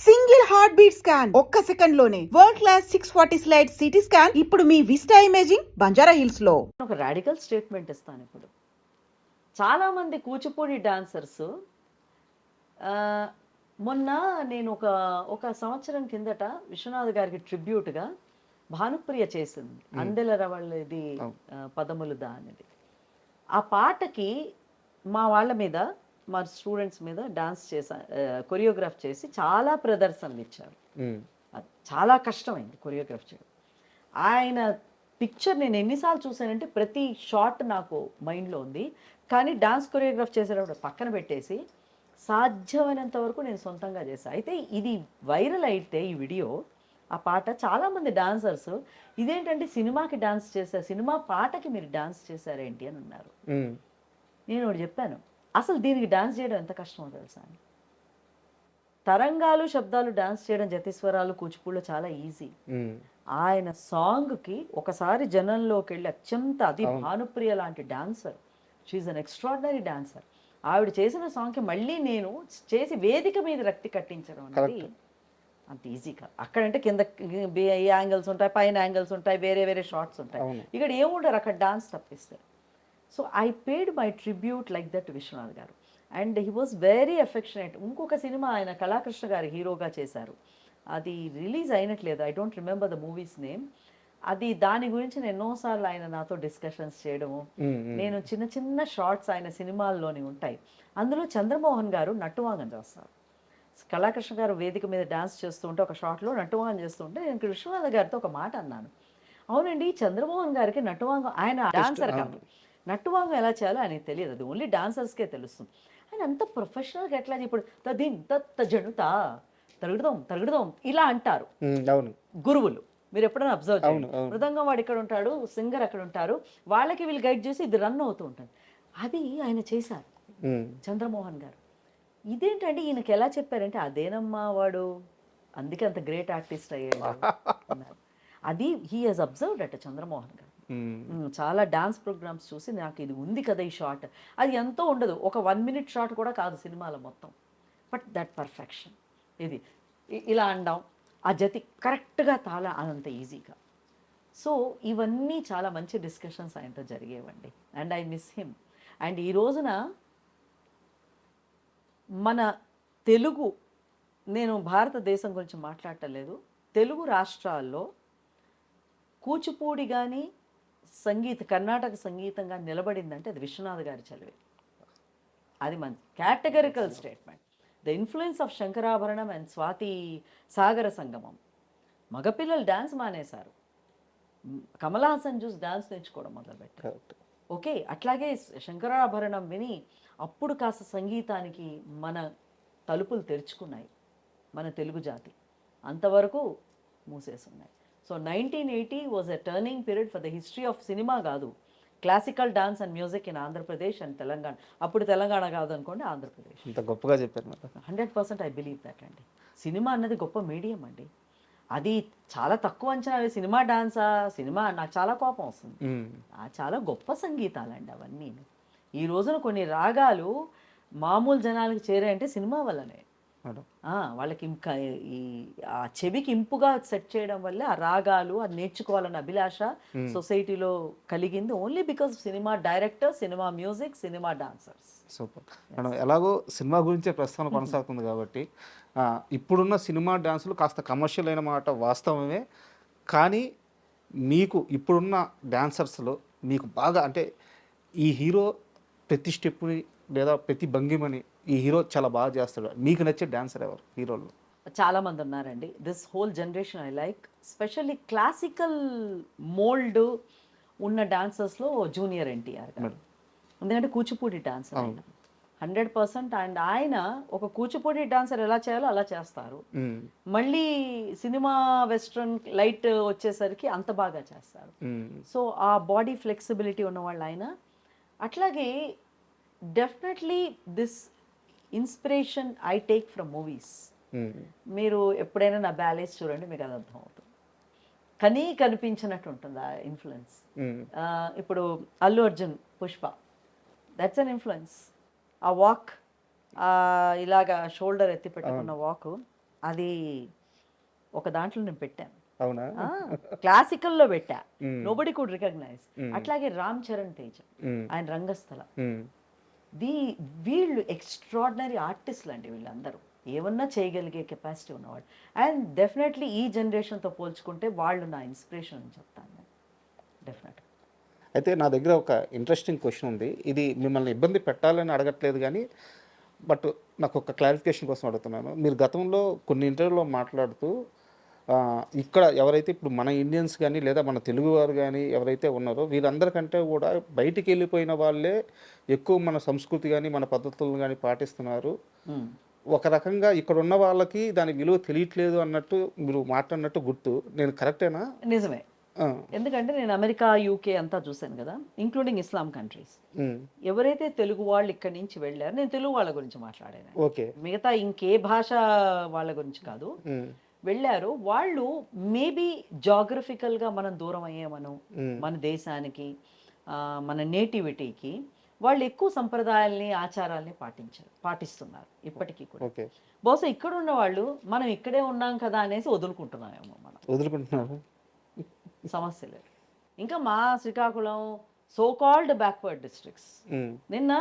Single heart beat scan ఒక్క second లోనే world class 640 slide CT scan ఇప్పుడు మీ vista imaging Banjara hills లో. ఒక రాడికల్ స్టేట్మెంట్ ఇస్తాను. ఇప్పుడు చాలామంది కూచిపూడి డాన్సర్స్ మొన్న నేను ఒక సంవత్సరం కిందట విశ్వనాథ్ గారికి ట్రిబ్యూట్గా భానుప్రియ చేసింది అందెల రవళ్ళది పదములుదా అనేది. ఆ పాటకి మా వాళ్ళ మీద, మా స్టూడెంట్స్ మీద డాన్స్ కొరియోగ్రాఫ్ చేసి చాలా ప్రదర్శనలు ఇచ్చారు. చాలా కష్టమైంది కొరియోగ్రాఫ్ చేయడం. ఆయన పిక్చర్ నేను ఎన్నిసార్లు చూసానంటే ప్రతి షాట్ నాకు మైండ్లో ఉంది. కానీ డాన్స్ కొరియోగ్రాఫ్ చేసేటప్పుడు పక్కన పెట్టేసి సాధ్యమైనంత వరకు నేను సొంతంగా చేశాను. అయితే ఇది వైరల్ అయితే ఈ వీడియో, ఆ పాట చాలామంది డాన్సర్స్ ఇదేంటంటే సినిమాకి డాన్స్ చేశారు, సినిమా పాటకి మీరు డాన్స్ చేశారేంటి అని అన్నారు. నేను ఒకటి చెప్పాను, అసలు దీనికి డాన్స్ చేయడం ఎంత కష్టమో తెలుసా అని. తరంగాలు శబ్దాలు డాన్స్ చేయడం జతీశ్వరాలు కూచిపూడిలో చాలా ఈజీ. ఆయన సాంగ్కి ఒకసారి జనంలోకి వెళ్ళి అత్యంత, అది భానుప్రియ లాంటి dancer, she an extraordinary dancer. ఆవిడ చేసిన సాంగ్కి మళ్ళీ నేను చేసి వేదిక మీద రక్తి కట్టించడం అనేది అంత ఈజీ కాదు. అక్కడంటే కింద యాంగిల్స్ ఉంటాయి, పైన యాంగిల్స్ ఉంటాయి, వేరే వేరే షార్ట్స్ ఉంటాయి. ఇక్కడ ఏముంటారు, అక్కడ డాన్స్ తప్పిస్తారు. So I paid my tribute like that Vishwanath garu, and he was very affectionate. ఇంకొక సినిమా ఆయన కళాకృష్ణ గారు హీరోగా చేశారు, అది రిలీజ్ అయినట్లేదు, I don't remember the movie's name. అది దాని గురించి నేను ఎన్నోసార్లు ఆయన నాతో డిస్కషన్స్ చేయడము, నేను చిన్న చిన్న షార్ట్స్ ఆయన సినిమాల్లోని ఉంటాయి. అందులో చంద్రమోహన్ గారు నట్టువాంగం చేస్తారు. కళాకృష్ణ గారు వేదిక మీద డాన్స్ చేస్తూ ఉంటే ఒక షాట్లో నట్టువాంగం చేస్తుంటే నేను విశ్వనాథ్ గారితో ఒక మాట అన్నాను, అవునండి చంద్రమోహన్ గారికి నట్టువాంగం, ఆయన డాన్సర్ కాదు, నట్టువాంగం ఎలా చేయాలో ఆయనకి తెలియదు, అది ఓన్లీ డాన్సర్స్కే తెలుస్తుంది. ఆయన అంత ప్రొఫెషనల్గా ఎట్లా ఇప్పుడు తదిన్ తత్త జనుతా తరుగుదాం ఇలా అంటారు గురువులు. మీరు ఎప్పుడైనా అబ్జర్వ్ చేయండి, మృదంగం వాడు ఇక్కడ ఉంటాడు, సింగర్ అక్కడ ఉంటారు, వాళ్ళకి వీళ్ళు గైడ్ చేసి ఇది రన్ అవుతూ ఉంటుంది. అది ఆయన చేశారు చంద్రమోహన్ గారు. ఇదేంటంటే ఈయనకి ఎలా చెప్పారంటే, అదేనమ్మా వాడు అందుకే అంత గ్రేట్ ఆర్టిస్ట్ అయ్యాడు అన్నారు. అది he has observed at Chandramohan గారు. చాలా డాన్స్ ప్రోగ్రామ్స్ చూసి నాకు ఇది ఉంది కదా ఈ షాట్, అది ఎంతో ఉండదు, ఒక 1 minute షాట్ కూడా కాదు సినిమాలో మొత్తం, బట్ దట్ పర్ఫెక్షన్, ఇది ఇలా అండాం, ఆ జతి కరెక్ట్గా తాళ అదంత ఈజీగా. సో ఇవన్నీ చాలా మంచి డిస్కషన్స్ ఆయనతో జరిగేవండి, and I miss him. And ఈ రోజున మన తెలుగు, నేను భారతదేశం గురించి మాట్లాడటం లేదు, తెలుగు రాష్ట్రాల్లో కూచిపూడి కానీ కర్ణాటక సంగీతంగా నిలబడిందంటే అది విశ్వనాథ్ గారి చదివే. అది మంచి categorical statement. The influence of Shankarabharanam and Swathi Sagara Sangamam. మగపిల్లలు డాన్స్ మానేశారు, కమల్ హాసన్ చూసి డాన్స్ నేర్చుకోవడం మొదలుపెట్టారు. ఓకే, అట్లాగే శంకరాభరణం విని అప్పుడు కాస్త సంగీతానికి మన తలుపులు తెరుచుకున్నాయి మన తెలుగు జాతి, అంతవరకు మూసేసున్నాయి. So 1980 was a turning period for the history of cinema కాదు, classical dance and music in Andhra Pradesh and Telangana. అప్పుడు తెలంగాణ కాదు అనుకోండి, ఆంధ్రప్రదేశ్. ఇంత గొప్పగా చెప్పారు. 100% ఐ బిలీవ్ దట్ అండి. సినిమా అన్నది గొప్ప మీడియం అండి, అది చాలా తక్కువ అంచనా వేసి సినిమా డాన్సా, సినిమా నాకు చాలా కోపం వస్తుంది. చాలా గొప్ప సంగీతాలండి అవన్నీ. ఈ రోజున కొన్ని రాగాలు మామూలు జనాలకు చేరాయంటే సినిమా వల్లనే. వాళ్ళకి ఈ ఆ చెవికి ఇంపుగా సెట్ చేయడం వల్ల ఆ రాగాలు అది నేర్చుకోవాలన్న అభిలాష సొసైటీలో కలిగింది, only because cinema director, cinema music, cinema dancers. Super madam. ఎలాగో సినిమా గురించే ప్రస్తావన కొనసాగుతుంది కాబట్టి, ఇప్పుడున్న సినిమా డాన్సులు కాస్త కమర్షియల్ అయిన మాట వాస్తవమే, కానీ మీకు ఇప్పుడున్న డాన్సర్స్లో మీకు బాగా అంటే ఈ హీరో ప్రతి స్టెప్ని లేదా ప్రతి భంగిమని ఈ హీరో చాలా బాగా చేస్తాడు, మీకు నచ్చే డాన్సర్ ఎవరు హీరోలు? చాలామంది ఉన్నారండి. This whole generation I like, specially classical mould ఉన్న డాన్సర్స్లో జూనియర్ ఎన్టీఆర్ గారు, ఎందుకంటే కూచిపూడి డాన్సర్ ఆయన 100%. అండ్ ఆయన ఒక కూచిపూడి డాన్సర్ ఎలా చేయాలో అలా చేస్తారు, మళ్ళీ సినిమా వెస్ట్రన్ లైట్ వచ్చేసరికి అంత బాగా చేస్తారు. సో ఆ బాడీ ఫ్లెక్సిబిలిటీ ఉన్నవాళ్ళు ఆయన. అట్లాగే definitely this inspiration I take from movies. మీరు ఎప్పుడైనా నా బ్యాలెన్స్ చూడండి, మీకు అది అర్థం అవుతుంది, కనిపించినట్టు ఉంటుంది ఆ ఇన్ఫ్లుయెన్స్. ఇప్పుడు Allu Arjun Pushpa, that's an influence. ఆ వాక్, ఇలాగా షోల్డర్ ఎత్తి పెట్టుకున్న వాక్ అది ఒక దాంట్లో నేను పెట్టాను. అవునా? క్లాసికల్లో పెట్టా, మ్మ్. Nobody could recognize. మ్మ్. అట్లాగే రామ్ చరణ్ తేజ, మ్మ్. ఆయన రంగస్థల, మ్మ్. వీళ్ళు ఎక్స్ట్రాడినరీ ఆర్టిస్టులు అండి. వీళ్ళందరూ ఏమన్నా చేయగలిగే కెపాసిటీ ఉన్నవాళ్ళు. అండ్ డెఫినెట్లీ ఈ జనరేషన్తో పోల్చుకుంటే వాళ్ళు నా ఇన్స్పిరేషన్ అని చెప్తాను నేను. డెఫినెట్. అయితే నా దగ్గర ఒక ఇంట్రెస్టింగ్ క్వశ్చన్ ఉంది. ఇది మిమ్మల్ని ఇబ్బంది పెట్టాలని అడగట్లేదు కానీ బట్ నాకు ఒక క్లారిఫికేషన్ కోసం అడుగుతున్నాను. మీరు గతంలో కొన్ని ఇంటర్వ్యూలో మాట్లాడుతూ ఇక్కడ ఎవరైతే ఇప్పుడు మన ఇండియన్స్ కానీ లేదా మన తెలుగువారు కానీ ఎవరైతే ఉన్నారో వీరందరికంటే కూడా బయటికి వెళ్ళిపోయిన వాళ్ళే ఎక్కువ మన సంస్కృతి కానీ మన పద్ధతులను కానీ పాటిస్తున్నారు. ఒక రకంగా ఇక్కడ ఉన్న వాళ్ళకి దాని విలువ తెలియట్లేదు అన్నట్టు మీరు మాట్లాడినట్టు గుర్తు. నేను కరెక్టేనా? నిజమే. ఎందుకంటే నేను అమెరికా, యూకే అంతా చూశాను కదా, ఇంక్లూడింగ్ ఇస్లాం కంట్రీస్. ఎవరైతే తెలుగు వాళ్ళు ఇక్కడి నుంచి వెళ్ళారు, నేను తెలుగు వాళ్ళ గురించి మాట్లాడాను, ఓకే, మిగతా ఇంకే భాష వాళ్ళ గురించి కాదు, వెళ్ళారు. వాళ్ళు మేబీ జాగ్రఫికల్గా మనం దూరం అయ్యామను, మన దేశానికి, మన నేటివిటీకి వాళ్ళు ఎక్కువ సంప్రదాయాల్ని, ఆచారాల్ని పాటిస్తున్నారు ఇప్పటికీ కూడా. బహుశా ఇక్కడ ఉన్న వాళ్ళు మనం ఇక్కడే ఉన్నాం కదా అనేసి వదులుకుంటున్నామేమో. మనం వదులుకుంటున్నాము, సమస్య లేదు. ఇంకా మా Srikakulam so called backward districts. నిన్న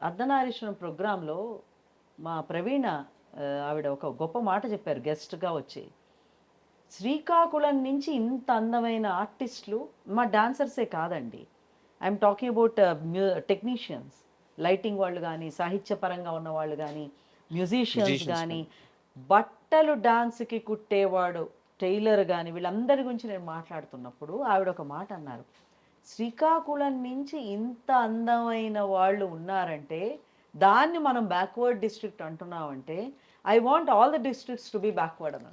అర్ధనారీశ్వరం ప్రోగ్రాంలో మా ప్రవీణ ఆవిడ ఒక గొప్ప మాట చెప్పారు గెస్ట్గా వచ్చి. శ్రీకాకుళం నుంచి ఇంత అందమైన ఆర్టిస్టులు, మా డాన్సర్సే కాదండి, I'm talking about technicians, lighting వాళ్ళు కానీ, సాహిత్యపరంగా ఉన్న వాళ్ళు కానీ, మ్యూజిషియన్స్ కానీ, బట్టలు డాన్స్కి కుట్టేవాడు టైలర్ కానీ, వీళ్ళందరి గురించి నేను మాట్లాడుతున్నప్పుడు ఆవిడ ఒక మాట అన్నారు, శ్రీకాకుళం నుంచి ఇంత అందమైన వాళ్ళు ఉన్నారంటే దాన్ని మనం బ్యాక్వర్డ్ డిస్ట్రిక్ట్ అంటున్నామంటే I want all the districts to be backward అని.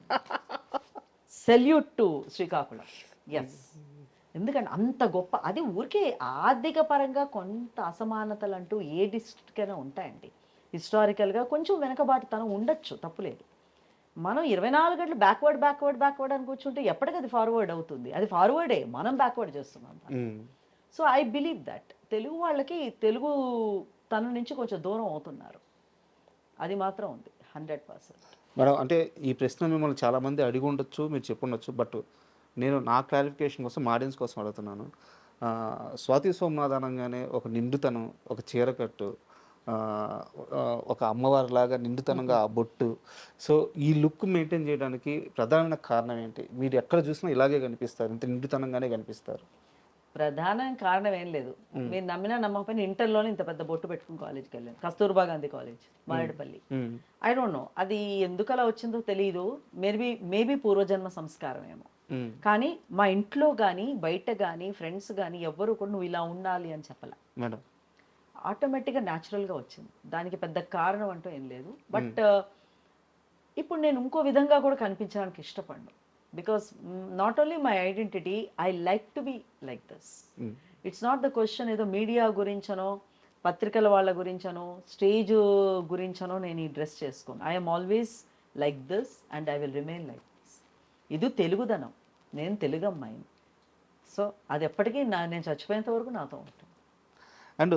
Salute to Srikakulam. ఎస్, ఎందుకంటే అంత గొప్ప, అది ఊరికే ఆర్థిక పరంగా కొంత అసమానతలు అంటూ ఏ డిస్ట్రిక్ట్కైనా ఉంటాయండి. హిస్టారికల్గా కొంచెం వెనకబాటుతనం ఉండొచ్చు, తప్పులేదు. మనం 24 గంటలు బ్యాక్వర్డ్ అని కూర్చుంటే ఎప్పటికీ అది ఫార్వర్డ్ అవుతుంది. అది ఫార్వర్డే, మనం బ్యాక్వర్డ్ చేస్తున్నాం. So I believe that Telugu వాళ్ళకి తెలుగు తన నుంచి కొంచెం దూరం అవుతున్నారు, అది మాత్రం ఉంది 100%. మేడం, అంటే ఈ ప్రశ్న మిమ్మల్ని చాలామంది అడిగి ఉండొచ్చు, మీరు చెప్పుండొచ్చు, బట్ నేను నా క్లారిఫికేషన్ కోసం, మా ఆడియన్స్ కోసం అడుగుతున్నాను. స్వాతి సోమనాథ్ అనగానే ఒక నిండుతనం, ఒక చీరకట్టు, ఒక అమ్మవారిలాగా నిండుతనంగా ఆ బొట్టు, సో ఈ లుక్ మెయింటైన్ చేయడానికి ప్రధానమైన కారణం ఏంటి? మీరు ఎక్కడ చూసినా ఇలాగే కనిపిస్తారు, ఇంత నిండుతనంగానే కనిపిస్తారు. ప్రధాన కారణం ఏం లేదు, మీరు నమ్మినా నమ్మకపోయినా ఇంటర్లోనే ఇంత పెద్ద బొట్టు పెట్టుకుని కాలేజ్కి వెళ్ళాను, Kasturba Gandhi college, Marredpally. I don't know అది ఎందుకు అలా వచ్చిందో తెలియదు, మేబీ పూర్వజన్మ సంస్కారం ఏమో. కానీ మా ఇంట్లో కానీ బయట కానీ ఫ్రెండ్స్ కానీ ఎవ్వరు కూడా నువ్వు ఇలా ఉండాలి అని చెప్పాల మేడం, ఆటోమేటిక్గా న్యాచురల్గా వచ్చింది, దానికి పెద్ద కారణం అంటూ ఏం లేదు. బట్ ఇప్పుడు నేను ఇంకో విధంగా కూడా కనిపించడానికి ఇష్టపడను, because not only my identity, I like to be like this. It's not the question ఏదో మీడియా గురించనో, పత్రికల వాళ్ళ గురించనో, స్టేజ్ గురించనో నేను ఈ డ్రెస్ చేసుకోను. I'm always like this and I will remain like this. ఇది తెలుగుదనం, నేను తెలుగు అమ్మాయిని, సో అది ఎప్పటికీ నేను చచ్చిపోయేంత వరకు నాతో ఉంటుంది. అండ్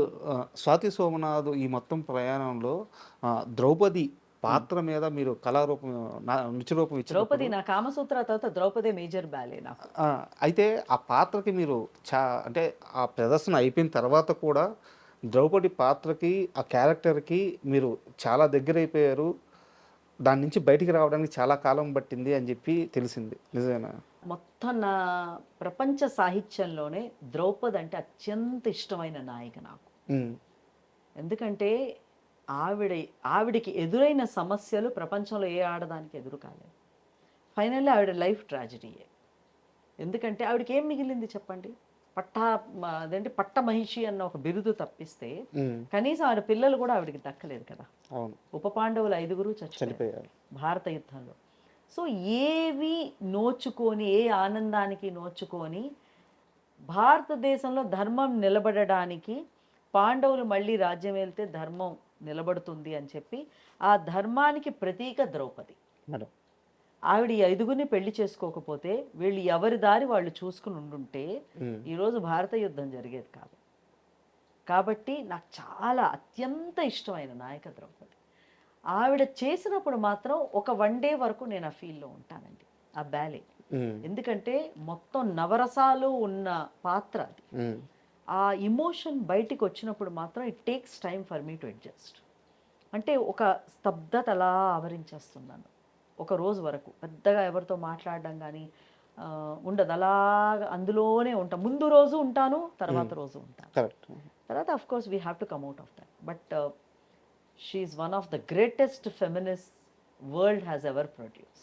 స్వాతి సోమనాథ్ ఈ మొత్తం ప్రయాణంలో ద్రౌపది పాత్ర మీద మీరు కళారూపం, నృత్య రూపం ఇచ్చారు. ద్రౌపది నా కామసూత్ర తర్వాత ద్రౌపది మేజర్ బ్యాలే నాకు. అయితే ఆ పాత్రకి మీరు అంటే ఆ ప్రదర్శన అయిపోయిన తర్వాత కూడా ద్రౌపది పాత్రకి, ఆ క్యారెక్టర్కి మీరు చాలా దగ్గర అయిపోయారు, దాని నుంచి బయటికి రావడానికి చాలా కాలం పట్టింది అని చెప్పి తెలిసింది, నిజమేనా? మొత్తం నా ప్రపంచ సాహిత్యంలోనే ద్రౌపది అంటే అత్యంత ఇష్టమైన నాయిక నాకు. ఎందుకంటే ఆవిడికి ఎదురైన సమస్యలు ప్రపంచంలో ఏ ఆడదానికి ఎదురు కాలేదు. ఫైనల్లీ ఆవిడ లైఫ్ ట్రాజడీయే. ఎందుకంటే ఆవిడకి ఏం మిగిలింది చెప్పండి? పట్ట మహిషి అన్న ఒక బిరుదు తప్పిస్తే కనీసం ఆవిడ పిల్లలు కూడా ఆవిడకి దక్కలేదు కదా. ఉప పాండవులు 5 చచ్చిపోయారు భారత యుద్ధంలో. సో ఏవి నోచుకొని, ఏ ఆనందానికి నోచుకొని, భారతదేశంలో ధర్మం నిలబడడానికి, పాండవులు మళ్ళీ రాజ్యం వెళ్తే ధర్మం నిలబడుతుంది అని చెప్పి ఆ ధర్మానికి ప్రతీక ద్రౌపది. ఆవిడ ఈ 5 పెళ్లి చేసుకోకపోతే వీళ్ళు ఎవరి దారి వాళ్ళు చూసుకుని ఉండుంటే ఈరోజు భారత యుద్ధం జరిగేది కాదు. కాబట్టి నాకు చాలా అత్యంత ఇష్టమైన నాయక ద్రౌపది. ఆవిడ చేసినప్పుడు మాత్రం ఒక 1 డే వరకు నేను ఆ ఫీల్లో ఉంటానండి, ఆ బ్యాలే. ఎందుకంటే మొత్తం నవరసాలు ఉన్న పాత్ర అది. ఆ ఇమోషన్ బయటికి వచ్చినప్పుడు మాత్రం it takes time for me to adjust. అంటే ఒక స్తబ్దత అలా ఆవరించేస్తున్నాను ఒక రోజు వరకు. పెద్దగా ఎవరితో మాట్లాడడం కానీ ఉండదు, అలాగా అందులోనే ఉంటాను. ముందు రోజు ఉంటాను, తర్వాత రోజు ఉంటాను. కరెక్ట్. తర్వాత of course we have to come out of that. But she is one of the greatest feminist world has ever produced.